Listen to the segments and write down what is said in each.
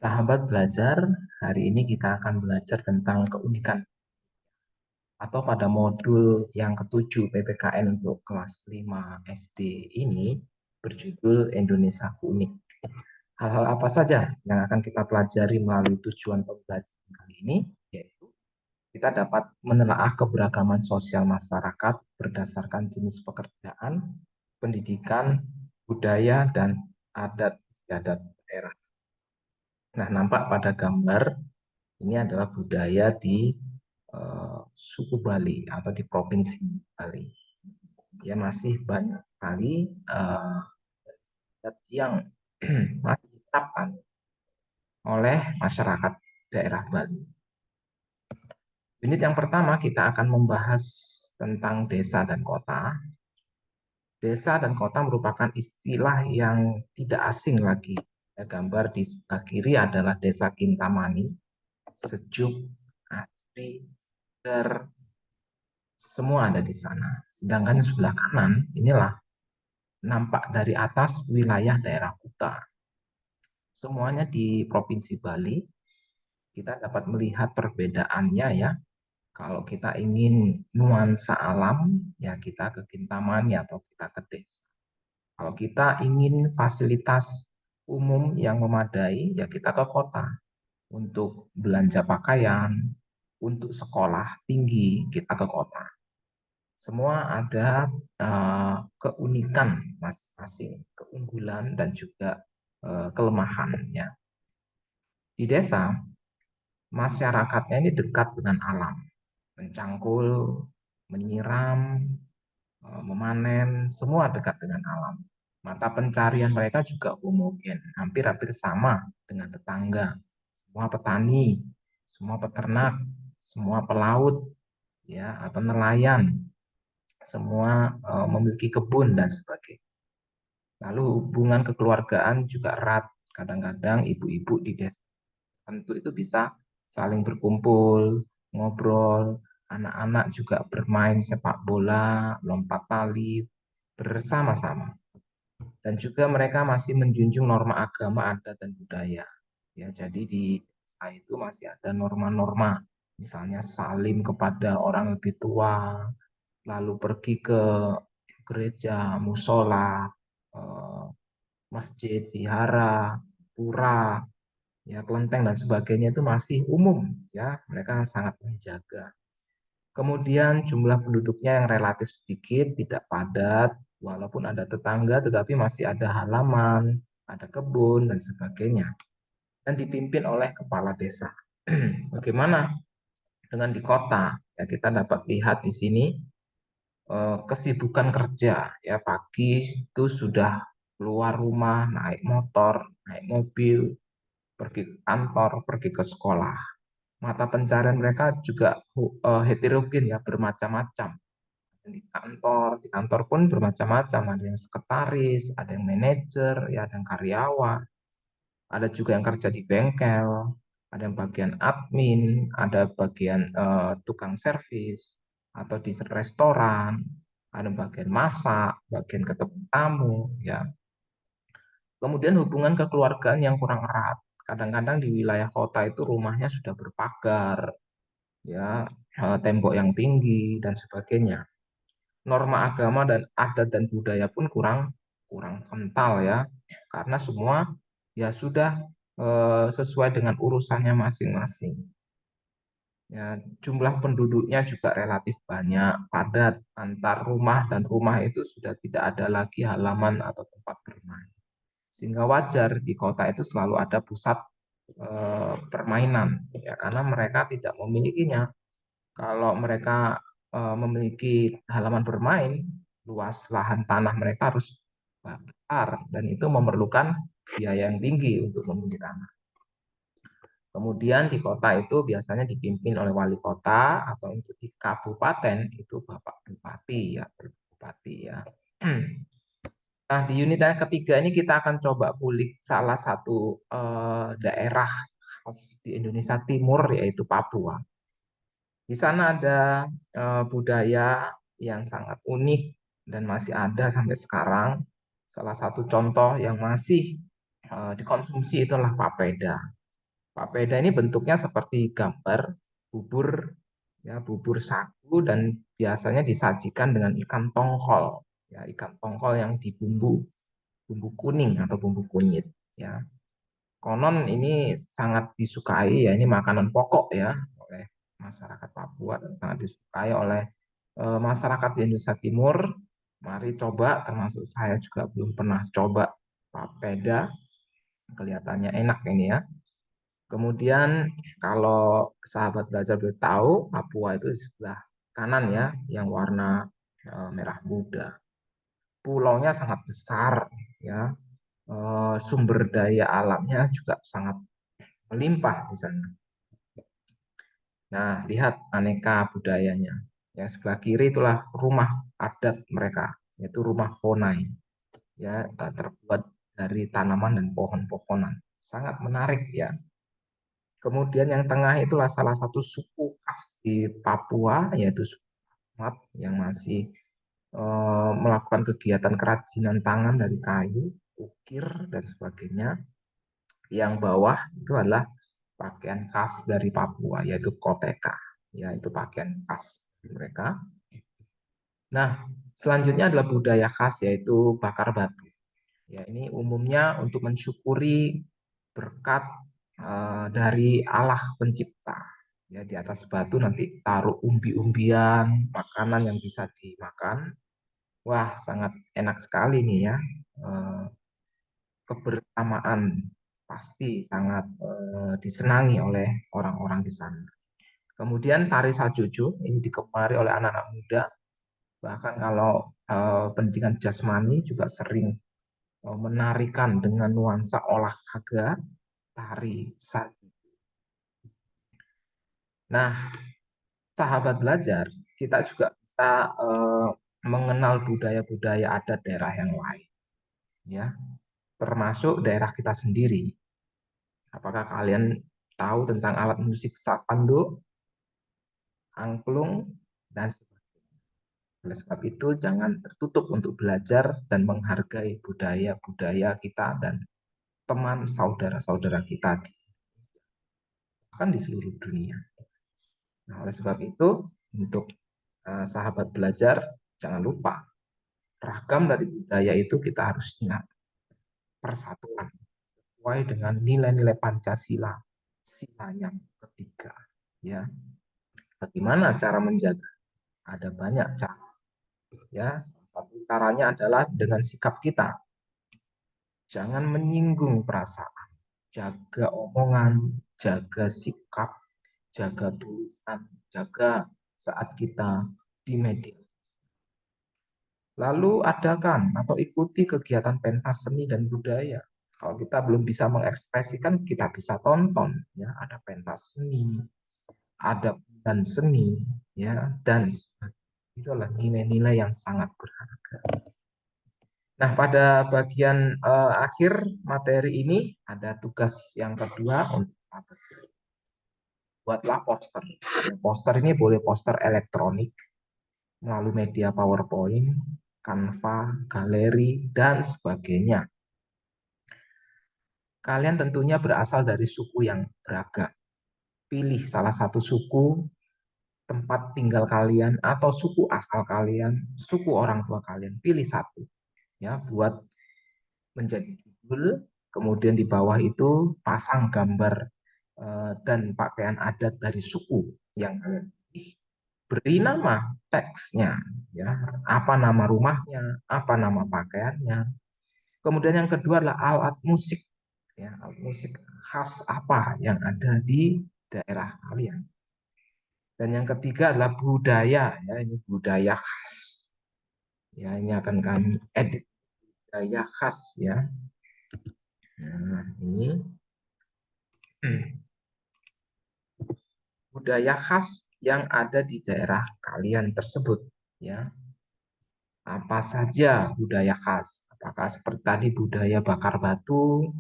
Sahabat belajar, hari ini kita akan belajar tentang keunikan atau pada modul yang ketujuh PPKN untuk kelas 5 SD ini berjudul Indonesia Unik. Hal-hal apa saja yang akan kita pelajari melalui tujuan pembelajaran kali ini, yaitu kita dapat menelaah keberagaman sosial masyarakat berdasarkan jenis pekerjaan, pendidikan, budaya, dan adat istiadat daerah. Nah, nampak pada gambar ini adalah budaya di suku Bali atau di provinsi Bali. Ya masih banyak sekali yang masih diterapkan oleh masyarakat daerah Bali. Unit yang pertama kita akan membahas tentang desa dan kota. Desa dan kota merupakan istilah yang tidak asing lagi. Gambar di sebelah kiri adalah Desa Kintamani, sejuk, asri, segar, semua ada di sana. Sedangkan di sebelah kanan, inilah nampak dari atas wilayah daerah Kuta. Semuanya di Provinsi Bali. Kita dapat melihat perbedaannya ya. Kalau kita ingin nuansa alam, ya kita ke Kintamani atau kita ke desa. Kalau kita ingin fasilitas umum yang memadai, ya kita ke kota. Untuk belanja pakaian, untuk sekolah tinggi, kita ke kota. Semua ada keunikan masing-masing, keunggulan dan juga kelemahannya. Di desa, masyarakatnya ini dekat dengan alam, mencangkul, menyiram, memanen, semua dekat dengan alam. Mata pencarian mereka juga homogen, hampir-hampir sama dengan tetangga. Semua petani, semua peternak, semua pelaut, ya atau nelayan, semua memiliki kebun dan sebagainya. Lalu hubungan kekeluargaan juga erat. Kadang-kadang ibu-ibu di desa tentu itu bisa saling berkumpul, ngobrol, anak-anak juga bermain sepak bola, lompat tali bersama-sama. Dan juga mereka masih menjunjung norma agama, adat dan budaya. Ya, jadi di desa itu masih ada norma-norma, misalnya salim kepada orang lebih tua, lalu pergi ke gereja, musola, eh, masjid, vihara, pura, ya kelenteng dan sebagainya itu masih umum, ya mereka sangat menjaga. Kemudian jumlah penduduknya yang relatif sedikit, tidak padat, walaupun ada tetangga tetapi masih ada halaman, ada kebun dan sebagainya. Dan dipimpin oleh kepala desa. Bagaimana dengan di kota? Ya kita dapat lihat di sini kesibukan kerja, ya pagi itu sudah keluar rumah, naik motor, naik mobil, pergi ke kantor, pergi ke sekolah. Mata pencarian mereka juga heterogen ya, bermacam-macam. Di kantor pun bermacam-macam, ada yang sekretaris, ada yang manajer, ya ada yang karyawan, ada juga yang kerja di bengkel, ada yang bagian admin, ada bagian tukang servis, atau di restoran, ada bagian masak, bagian ketemu tamu, ya. Kemudian hubungan kekeluargaan yang kurang erat. Kadang-kadang di wilayah kota itu rumahnya sudah berpagar, ya, tembok yang tinggi dan sebagainya. Norma agama dan adat dan budaya pun kurang kurang kental ya, karena semua ya sudah sesuai dengan urusannya masing-masing. Ya, jumlah penduduknya juga relatif banyak, padat, antar rumah dan rumah itu sudah tidak ada lagi halaman atau tempat bermain. Sehingga wajar di kota itu selalu ada pusat permainan, ya karena mereka tidak memilikinya. Kalau mereka memiliki halaman bermain, luas lahan tanah mereka harus besar dan itu memerlukan biaya yang tinggi untuk membeli tanah. Kemudian di kota itu biasanya dipimpin oleh wali kota atau untuk di kabupaten itu Bapak Bupati ya, Bupati ya. Nah, di unit yang ketiga ini kita akan coba kulik salah satu daerah khas di Indonesia Timur yaitu Papua. Di sana ada budaya yang sangat unik dan masih ada sampai sekarang. Salah satu contoh yang masih dikonsumsi itulah papeda. Papeda ini bentuknya seperti gambar bubur, ya, bubur sagu, dan biasanya disajikan dengan ikan tongkol, ya, ikan tongkol yang dibumbu bumbu kuning atau bumbu kunyit, ya. Konon ini sangat disukai, ya, ini makanan pokok ya oleh masyarakat Papua dan sangat disukai oleh masyarakat di Indonesia Timur. Mari coba, termasuk saya juga belum pernah coba papeda, kelihatannya enak ini ya. Kemudian kalau sahabat belajar boleh tahu, Papua itu di sebelah kanan ya, yang warna merah muda. Pulaunya sangat besar ya, sumber daya alamnya juga sangat melimpah di sana. Nah, lihat aneka budayanya. Yang sebelah kiri itulah rumah adat mereka, yaitu rumah Honai. Ya, terbuat dari tanaman dan pohon-pohonan. Sangat menarik ya. Kemudian yang tengah itulah salah satu suku khas di Papua, yaitu suku Mat, yang masih melakukan kegiatan kerajinan tangan dari kayu, ukir, dan sebagainya. Yang bawah itu adalah pakaian khas dari Papua, yaitu koteka, yaitu pakaian khas mereka. Nah, selanjutnya adalah budaya khas, yaitu bakar batu. Ya, ini umumnya untuk mensyukuri berkat dari Allah Pencipta. Ya, di atas batu nanti taruh umbi-umbian, makanan yang bisa dimakan. Wah, sangat enak sekali nih ya. Eh, Kebersamaan pasti sangat disenangi oleh orang-orang di sana. Kemudian tari saljuju ini digemari oleh anak-anak muda. Bahkan kalau pendidikan jasmani juga sering menarikan dengan nuansa olahraga tari salju. Nah, sahabat belajar, kita juga bisa mengenal budaya-budaya adat daerah yang lain, ya, termasuk daerah kita sendiri. Apakah kalian tahu tentang alat musik sapando, angklung, dan sebagainya? Oleh sebab itu, jangan tertutup untuk belajar dan menghargai budaya-budaya kita dan teman saudara-saudara kita bahkan di seluruh dunia. Nah, oleh sebab itu, untuk sahabat belajar, jangan lupa ragam dari budaya itu kita harus ingat persatuan sesuai dengan nilai-nilai Pancasila, sila yang ketiga. Ya, bagaimana cara menjaga? Ada banyak cara. Ya, satu caranya adalah dengan sikap kita. Jangan menyinggung perasaan, jaga omongan, jaga sikap, jaga tulisan, jaga saat kita di media. Lalu adakan atau ikuti kegiatan pentas seni dan budaya. Kalau kita belum bisa mengekspresikan, kita bisa tonton. Ya, ada pentas seni, ada dan seni, ya, dan itu adalah nilai-nilai yang sangat berharga. Nah, pada bagian akhir materi ini ada tugas yang kedua untuk buatlah poster. Poster ini boleh poster elektronik melalui media PowerPoint, Canva, galeri, dan sebagainya. Kalian tentunya berasal dari suku yang beragam. Pilih salah satu suku, tempat tinggal kalian, atau suku asal kalian, suku orang tua kalian. Pilih satu, ya, buat menjadi judul. Kemudian di bawah itu pasang gambar dan pakaian adat dari suku yang kalian pilih. Beri nama teksnya, ya, apa nama rumahnya, apa nama pakaiannya. Kemudian yang kedua adalah alat musik, ya, alat musik khas apa yang ada di daerah kalian. Dan yang ketiga adalah budaya, ya, ini budaya khas. Ya, ini akan kami edit budaya khas ya. Nah, ini budaya khas yang ada di daerah kalian tersebut, ya. Apa saja budaya khas? Apakah seperti tadi budaya bakar batu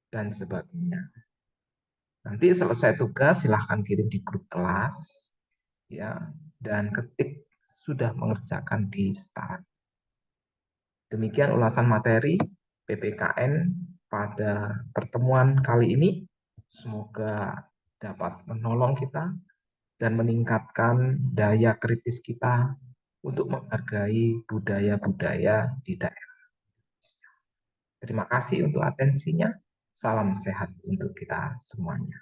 dan sebagainya. Nanti selesai tugas silahkan kirim di grup kelas, ya, dan ketik sudah mengerjakan di start. Demikian ulasan materi PPKN pada pertemuan kali ini. Semoga dapat menolong kita dan meningkatkan daya kritis kita untuk menghargai budaya-budaya di daerah. Terima kasih untuk atensinya. Salam sehat untuk kita semuanya.